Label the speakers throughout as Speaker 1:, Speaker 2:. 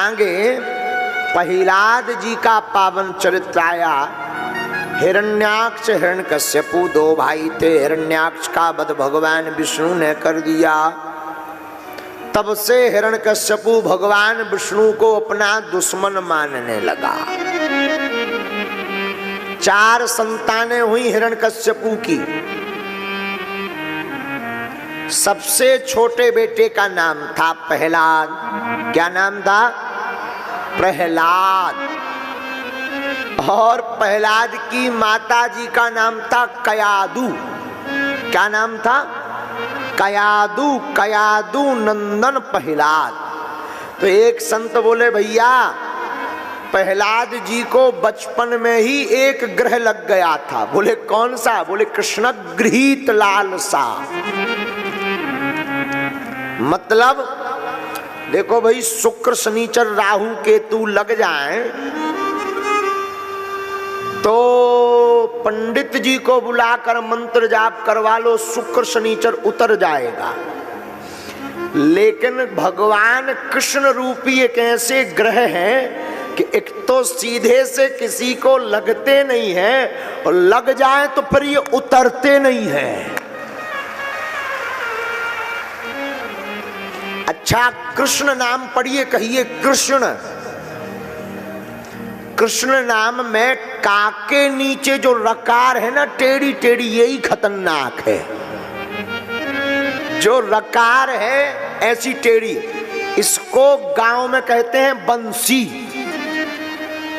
Speaker 1: आगे प्रहलाद जी का पावन चरित्र आया। हिरण्याक्ष हिरण्यकश्यपु दो भाई थे। हिरण्याक्ष का वध भगवान विष्णु ने कर दिया। तब से हिरण्यकश्यपु भगवान विष्णु को अपना दुश्मन मानने लगा। 4 संतानें हुई हिरण्यकश्यपु की। सबसे छोटे बेटे का नाम था प्रहलाद। क्या नाम था? प्रहलाद। और प्रहलाद की माता जी का नाम था कयादु। क्या नाम था? कयादु। कयादु नंदन प्रहलाद। तो एक संत बोले भैया प्रहलाद जी को बचपन में ही एक ग्रह लग गया था। बोले कौन सा? बोले कृष्ण गृहीत लालसा। मतलब देखो भाई, शुक्र शनिचर राहु केतु लग जाए तो पंडित जी को बुलाकर मंत्र जाप करवा लो, शुक्र शनिचर उतर जाएगा। लेकिन भगवान कृष्ण रूपी एक ऐसे ग्रह हैं कि एक तो सीधे से किसी को लगते नहीं है और लग जाए तो फिर ये उतरते नहीं है। अच्छा, कृष्ण नाम पढ़िए, कहिए कृष्ण। कृष्ण नाम में का के नीचे जो रकार है ना, टेढ़ी टेढ़ी, यही खतरनाक है। जो रकार है ऐसी टेढ़ी, इसको गांव में कहते हैं बंसी।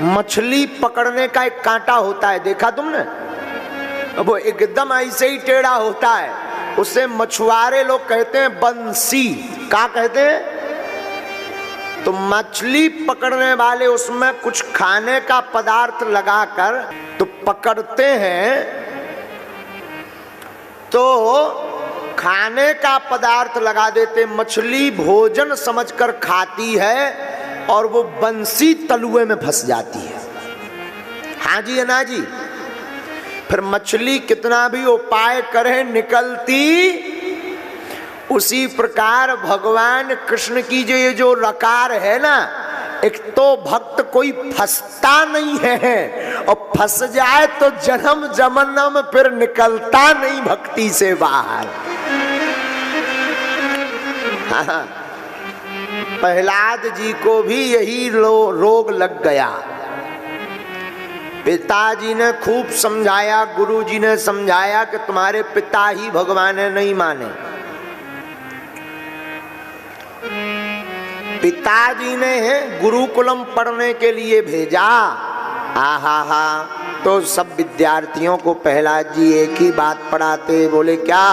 Speaker 1: मछली पकड़ने का एक कांटा होता है, देखा तुमने? वो एकदम ऐसे ही टेढ़ा होता है, उसे मछुआरे लोग कहते हैं बंसी। क्या कहते हैं? तो मछली पकड़ने वाले उसमें कुछ खाने का पदार्थ लगाकर तो पकड़ते हैं, तो खाने का पदार्थ लगा देते, मछली भोजन समझकर खाती है और वो बंसी तलुए में फंस जाती है। हाँ जी, ना जी। फिर मछली कितना भी उपाय करे निकलती। उसी प्रकार भगवान कृष्ण की जो रकार है ना, एक तो भक्त कोई फंसता नहीं है और फंस जाए तो जन्म जन्म फिर निकलता नहीं भक्ति से बाहर। हाँ, प्रहलाद जी को भी यही रोग लग गया। पिताजी ने खूब समझाया, गुरुजी ने समझाया कि तुम्हारे पिता ही भगवान है, नहीं माने। पिताजी ने गुरुकुलम पढ़ने के लिए भेजा। आहा, तो सब विद्यार्थियों को प्रहलाद जी एक ही बात पढ़ाते। बोले क्या?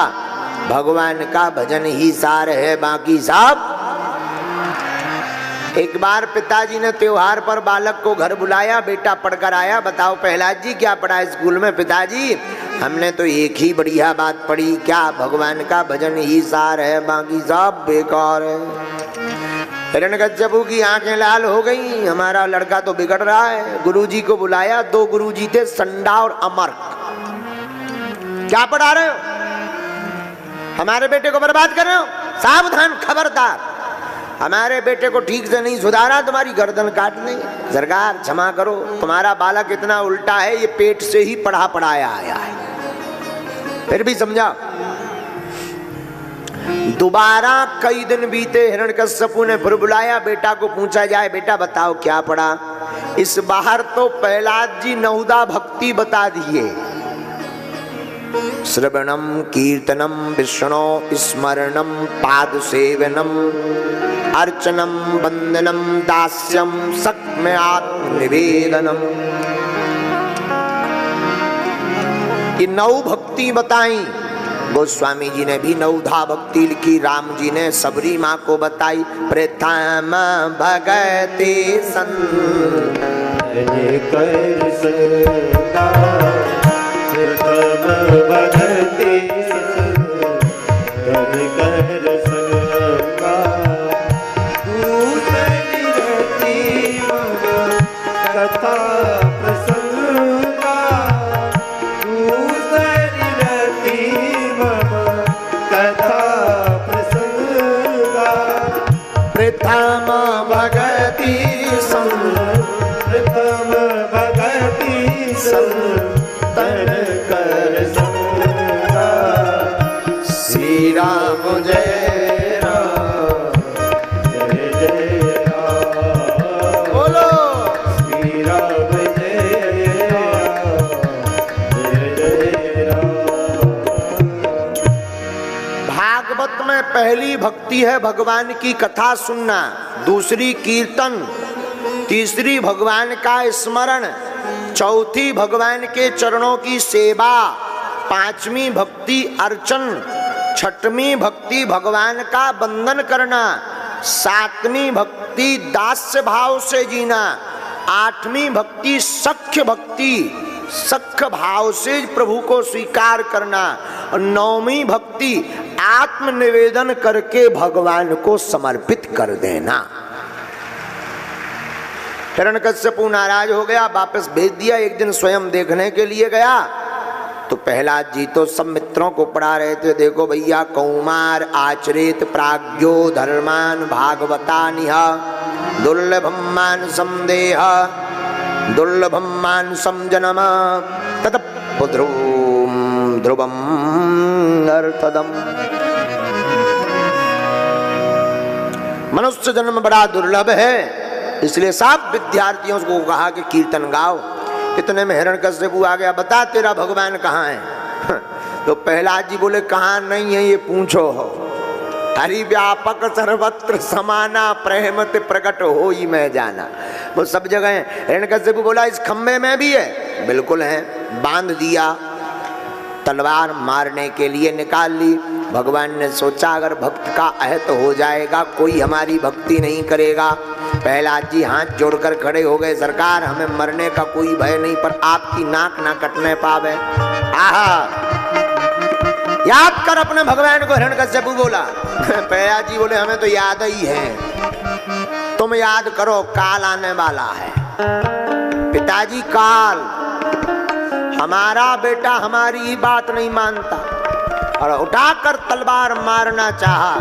Speaker 1: भगवान का भजन ही सार है, बाकी सब। एक बार पिताजी ने त्योहार पर बालक को घर बुलाया, बेटा पढ़कर आया, बताओ प्रहलाद जी क्या पढ़ा स्कूल में? पिताजी हमने तो एक ही बढ़िया बात पढ़ी। क्या? भगवान का भजन ही सार है, बाकी सब बेकार है। हिरण्यकश्यपु की आंखें लाल हो गई, हमारा लड़का तो बिगड़ रहा है। गुरुजी को बुलाया। 2 गुरुजी थे, संडा और अमर्क। क्या पढ़ा रहे हो? हमारे बेटे को बर्बाद कर रहे हो? सावधान, खबरदार। हमारे बेटे को ठीक से नहीं सुधारा, तुम्हारी गर्दन काट देंगे। सरकार क्षमा करो, तुम्हारा बालक इतना उल्टा है, ये पेट से ही पढ़ाया आया है। फिर भी समझाओ। दोबारा कई दिन बीते, हिरण्यकश्यपु ने फिर बुलाया, बेटा को पूछा जाए, बेटा बताओ क्या पढ़ा? इस बार तो प्रहलाद जी 9 भक्ति बता दिए। श्रवणम कीर्तनम विष्णु स्मरणम पाद सेवनम अर्चनम वंदनम दास्यम सक्म आत्मनिवेदनम। ये 9 भक्ति बताई। गोस्वामी जी ने भी 9 भक्ति लिखी। राम जी ने सबरी माँ को बताई। प्रथम भगति संत कर सदा, प्रथम भगति कर सदा, दूसरी रति कथा प्रसंगा, दूसरी रति कथा प्रसंगा। प्रथम प्रथम भगति
Speaker 2: प्रथम भगति संतन कर संगा।
Speaker 1: श्री राम जय राम
Speaker 2: जय जय राम।
Speaker 1: बोलो
Speaker 2: श्री राम जय राम जय जय राम।
Speaker 1: भागवत में पहली भक्ति है भगवान की कथा सुनना, दूसरी कीर्तन, तीसरी भगवान का स्मरण, चौथी भगवान के चरणों की सेवा, पांचवी भक्ति अर्चन, छठवीं भक्ति भगवान का वंदन करना, सातवीं भक्ति दास्य भाव से जीना, आठवीं भक्ति सख्य भक्ति, सख्य भाव से प्रभु को स्वीकार करना, और नौवीं भक्ति आत्मनिवेदन करके भगवान को समर्पित कर देना। हिरण्यकश्यपु नाराज हो गया, वापस भेज दिया। एक दिन स्वयं देखने के लिए गया तो प्रहलाद जी तो सब मित्रों को पढ़ा रहे थे, देखो भैया कौमार आचरेत प्राज्ञो धर्मान भागवतानिह दुर्लभम मानसम देह दुर्लभम मानसम जन्म तत ध्रुवम ध्रुवम अर्थदम। मनुष्य जन्म बड़ा दुर्लभ है, इसलिए सब विद्यार्थियों को कहा कि कीर्तन गाओ। इतने में हिरण्यकश्यपु आ गया, बता तेरा भगवान कहाँ है? तो प्रहलाद जी बोले कहाँ नहीं है ये पूछो हो। हरि व्यापक सर्वत्र समाना प्रेमत प्रकट हो ही मैं जाना। वो सब जगह है। हिरण्यकश्यपु बोला इस खम्भे में भी है? बिल्कुल है। बांध दिया, तलवार मारने के लिए निकाल ली। भगवान ने सोचा अगर भक्त का अहत हो जाएगा कोई हमारी भक्ति नहीं करेगा। प्रहलाद जी हाथ जोड़कर खड़े हो गए, सरकार हमें मरने का कोई भय नहीं, पर आपकी नाक ना कटने पावे। आहा, याद कर अपने भगवान को, हिरण्यकश्यपु बोला। प्रहलाद जी बोले हमें तो याद ही है। तुम याद करो, काल आने वाला है। पिताजी काल, हमारा बेटा हमारी ही बात नहीं मानता और उठाकर तलवार मारना चाहा।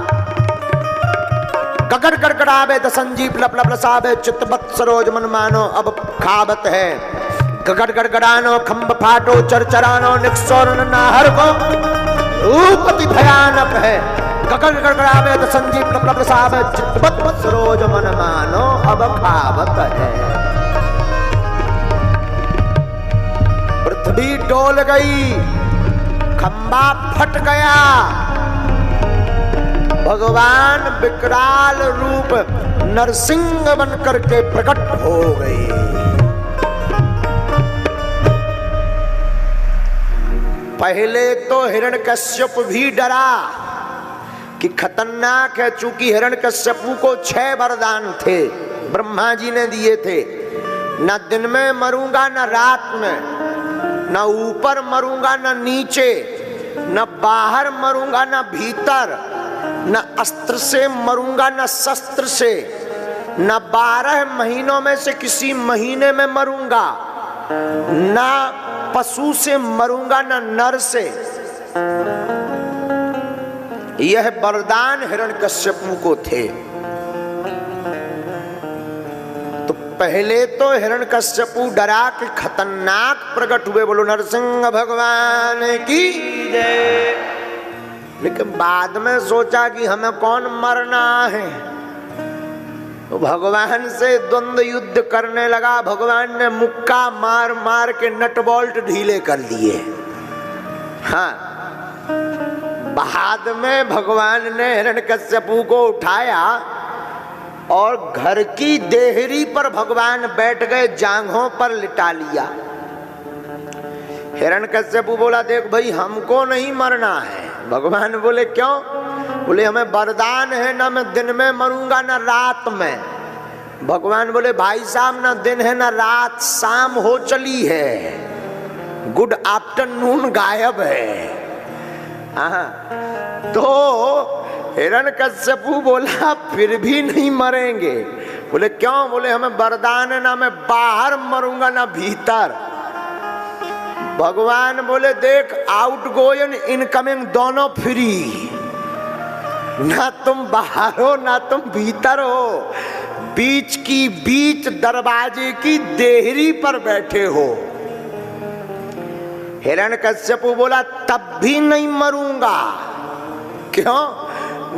Speaker 1: गगड़ गड़गड़ावे द संजीव लप लप लसावे चित्तवत सरोज मन मानो अब खावत है। गगड़ गड़गड़ानो खम्भ फाटो चरचरानो निक्सोर नाहर को रूपति भयानक है। गगड़ गड़गड़ावे द संजीव लप लप लसावे चित्तवत सरोज मन मानो अब खावत है। पृथ्वी डोल गई, खंबा फट गया, भगवान विकराल रूप नरसिंह बनकर के प्रकट हो गए। पहले तो हिरण्यकश्यप भी डरा कि खतरनाक है, चूंकि हिरण्यकश्यपु को 6 वरदान थे, ब्रह्मा जी ने दिए थे। न दिन में मरूंगा न रात में, न ऊपर मरूंगा न नीचे, न बाहर मरूंगा न भीतर, न अस्त्र से मरूंगा न शस्त्र से, न 12 महीनों में से किसी महीने में मरूंगा, न पशु से मरूंगा न नर से। यह वरदान हिरण्यकश्यपु को थे। तो पहले तो हिरण्यकश्यपु डरा कि खतरनाक प्रकट हुए, बोलो नरसिंह भगवान की जय। लेकिन बाद में सोचा कि हमें कौन मरना है, तो भगवान से द्वंद्व युद्ध करने लगा। भगवान ने मुक्का मार मार के नट बोल्ट ढीले कर दिए। हाँ, बाद में भगवान ने हिरण्यकश्यपु को उठाया और घर की देहरी पर भगवान बैठ गए, जांघों पर लिटा लिया। हिरण्यकश्यपु बोला देख भाई हमको नहीं मरना है। भगवान बोले क्यों? बोले हमें वरदान है, ना मैं दिन में मरूंगा ना रात में। भगवान बोले भाई साहब ना दिन है ना रात, शाम हो चली है, गुड आफ्टरनून गायब है। तो हिरण्यकश्यपु बोला फिर भी नहीं मरेंगे। बोले क्यों? बोले हमें वरदान है, ना मैं बाहर मरूंगा ना भीतर। भगवान बोले देख आउट गोइंग इनकमिंग दोनों फ्री, ना तुम बाहर हो ना तुम भीतर हो, बीच की बीच दरवाजे की देहरी पर बैठे हो। हिरण्यकश्यपु बोला तब भी नहीं मरूंगा। क्यों?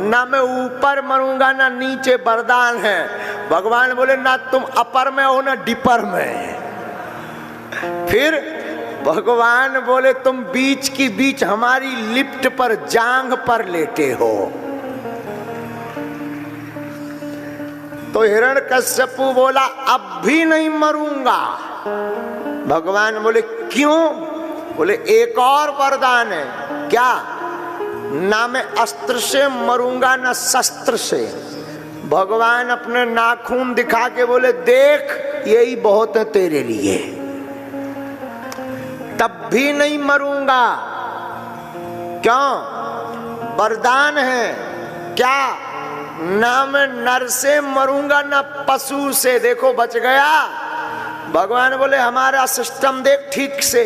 Speaker 1: ना मैं ऊपर मरूंगा ना नीचे, वरदान है। भगवान बोले ना तुम अपर में हो ना डिपर में। फिर भगवान बोले तुम बीच की बीच हमारी लिफ्ट पर जांघ पर लेटे हो। तो हिरण्यकश्यपु बोला अब भी नहीं मरूंगा। भगवान बोले क्यों? बोले एक और वरदान है। क्या? ना मैं अस्त्र से मरूंगा ना शस्त्र से। भगवान अपने नाखून दिखा के बोले देख यही बहुत है तेरे लिए, तब भी नहीं मरूंगा। क्यों? वरदान है। क्या? ना मैं नर से मरूंगा ना पशु से। देखो बच गया। भगवान बोले हमारा सिस्टम देख ठीक से,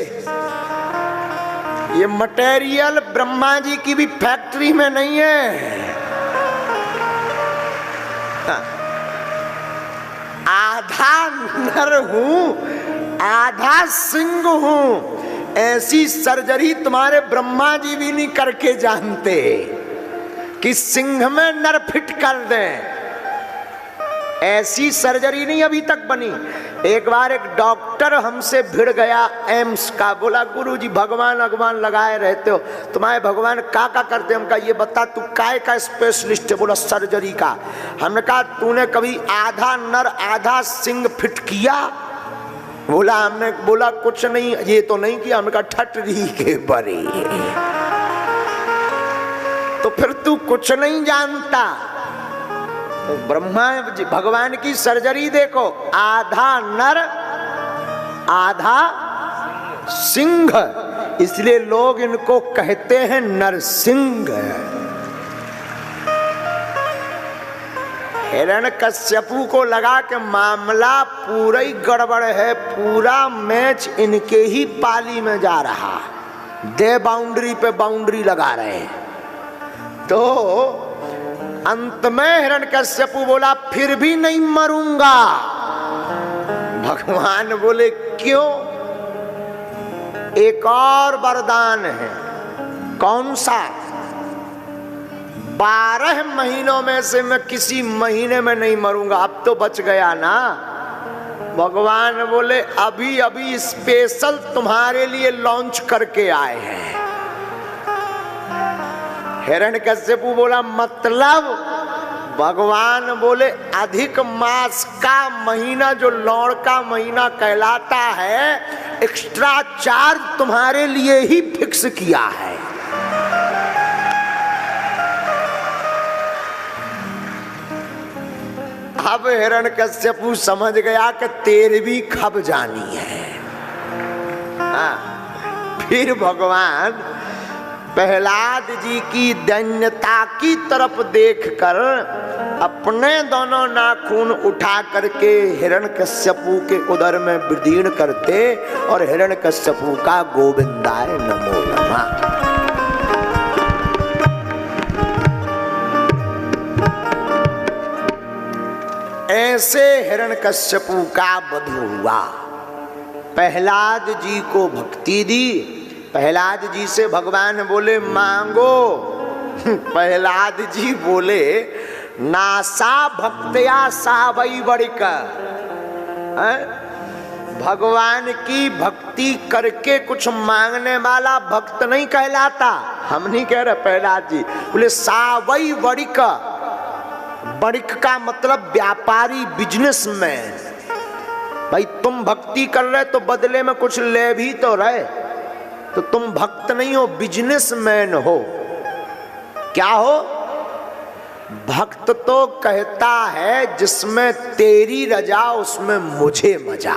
Speaker 1: ये मटेरियल ब्रह्मा जी की भी फैक्ट्री में नहीं है। आधा नर हूं आधा सिंह हूं। ऐसी सर्जरी तुम्हारे ब्रह्मा जी भी नहीं करके जानते कि सिंह में नर फिट कर दें। ऐसी सर्जरी नहीं अभी तक बनी। एक बार एक डॉक्टर हमसे भिड़ गया एम्स का। बोला गुरुजी भगवान भगवान लगाए रहते हो, तुम्हारे भगवान का करते? हम कहा ये बता तू काय का स्पेशलिस्ट है? बोला सर्जरी का। हमने कहा तूने कभी आधा नर आधा सिंह फिट किया? बोला हमने बोला कुछ नहीं, ये तो नहीं किया। हमने कहा ठटरी के बरे, तो फिर तू कुछ नहीं जानता। तो ब्रह्मा भगवान की सर्जरी देखो, आधा नर आधा सिंह, इसलिए लोग इनको कहते हैं नरसिंह। हिरण्यकश्यपु को लगा कि मामला पूरा ही गड़बड़ है, पूरा मैच इनके ही पाली में जा रहा, दे बाउंड्री पे बाउंड्री लगा रहे हैं। तो अंत में हिरण्यकश्यपु बोला फिर भी नहीं मरूंगा। भगवान बोले क्यों? एक और वरदान है। कौन सा? 12 महीनों में से मैं किसी महीने में नहीं मरूंगा। अब तो बच गया ना। भगवान बोले अभी अभी स्पेशल तुम्हारे लिए लॉन्च करके आए हैं। हिरण्यकश्यपु बोला मतलब? भगवान बोले अधिक मास का महीना जो लौड़ का महीना कहलाता है, एक्स्ट्रा चार्ज तुम्हारे लिए ही फिक्स किया है। अब हिरण्यकश्यपु समझ गया कि तेरी भी खब जानी है। फिर भगवान प्रहलाद जी की दैन्यता की तरफ देखकर अपने दोनों नाखून उठा करके हिरण्यकश्यपु के उदर में विदीर्ण करते और हिरण्यकश्यपु का गोविंदाय नमो नमः। ऐसे हिरण्यकश्यपु का वध हुआ। प्रहलाद जी को भक्ति दी। प्रहलाद जी से भगवान बोले मांगो। प्रहलाद जी बोले नासा भक्तया सावई बड़िक। भगवान की भक्ति करके कुछ मांगने वाला भक्त नहीं कहलाता। हम नहीं कह रहे। प्रहलाद जी बोले सावई बड़िक। बड़िक का मतलब व्यापारी, बिजनेसमैन। भाई तुम भक्ति कर रहे तो बदले में कुछ ले भी तो रहे, तो तुम भक्त नहीं हो, बिजनेसमैन हो। क्या हो? भक्त तो कहता है जिसमें तेरी रजा उसमें मुझे मजा।